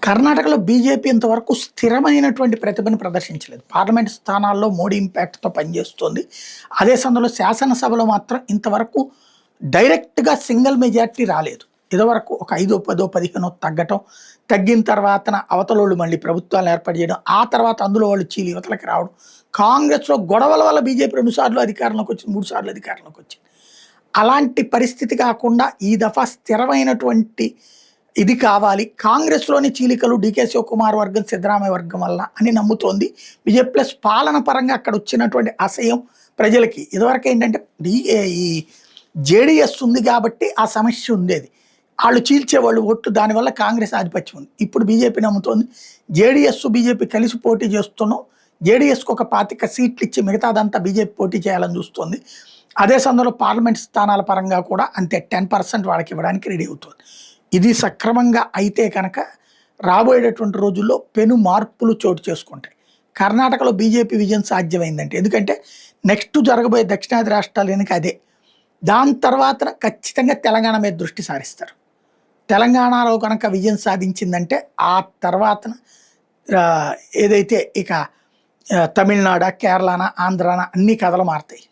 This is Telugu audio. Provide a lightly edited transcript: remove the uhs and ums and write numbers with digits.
కర్ణాటకలో బీజేపీ ఇంతవరకు స్థిరమైనటువంటి ప్రతిభను ప్రదర్శించలేదు. పార్లమెంట్ స్థానాల్లో మోడీ ఇంపాక్ట్‌తో పనిచేస్తోంది. అదే సమయంలో శాసనసభలో మాత్రం ఇంతవరకు డైరెక్ట్‌గా సింగిల్ మెజారిటీ రాలేదు. ఇదివరకు ఒక 5, 10, 15 తగ్గటం, తగ్గిన తర్వాతన అవతలోళ్ళు మళ్ళీ ప్రభుత్వాలను ఏర్పాటు చేయడం, ఆ తర్వాత అందులో వాళ్ళు చీలి ఇవతలకి రావడం. కాంగ్రెస్‌లో గొడవల వల్ల బీజేపీ 2 సార్లు అధికారంలోకి వచ్చింది, 3 సార్లు అధికారంలోకి వచ్చింది. అలాంటి పరిస్థితి కాకుండా ఈ దఫా స్థిరమైనటువంటి ఇది కావాలి. కాంగ్రెస్‌లోని చీలికలు డీకే శివకుమార్ వర్గం, సిద్ధరామయ్య వర్గం వల్ల అని నమ్ముతోంది బీజేపీ. ప్లస్ పాలన పరంగా అక్కడ వచ్చినటువంటి అసహ్యం ప్రజలకి. ఇదివరకు ఏంటంటే ఈ జేడీఎస్ ఉంది కాబట్టి ఆ సమస్య ఉండేది. ఆళ్ళు చీల్చేవాళ్ళు ఓట్లు, దానివల్ల కాంగ్రెస్ ఆధిపత్యం ఉంది. ఇప్పుడు బీజేపీ నమ్ముతోంది జేడీఎస్, బీజేపీ కలిసి పోటీ చేస్తున్నాం. జేడీఎస్‌కి ఒక 25 సీట్లు ఇచ్చి మిగతాదంతా బీజేపీ పోటీ చేయాలని చూస్తోంది. అదే సమయంలో పార్లమెంట్ స్థానాల పరంగా కూడా అంతే 10% వాళ్ళకి ఇవ్వడానికి రెడీ అవుతుంది. ఇది సక్రమంగా అయితే కనుక రాబోయేటటువంటి రోజుల్లో పెను మార్పులు చోటు చేసుకుంటాయి. కర్ణాటకలో బీజేపీ విజయం సాధ్యమైందంటే, ఎందుకంటే నెక్స్ట్ జరగబోయే దక్షిణాది రాష్ట్రాలు వెనుక అదే. దాని తర్వాత ఖచ్చితంగా తెలంగాణ మీద దృష్టి సారిస్తారు. తెలంగాణలో కనుక విజయం సాధించిందంటే ఆ తర్వాతన ఏదైతే ఇక తమిళనాడు, కేరళన, ఆంధ్రాన అన్ని కథలు మారుతాయి.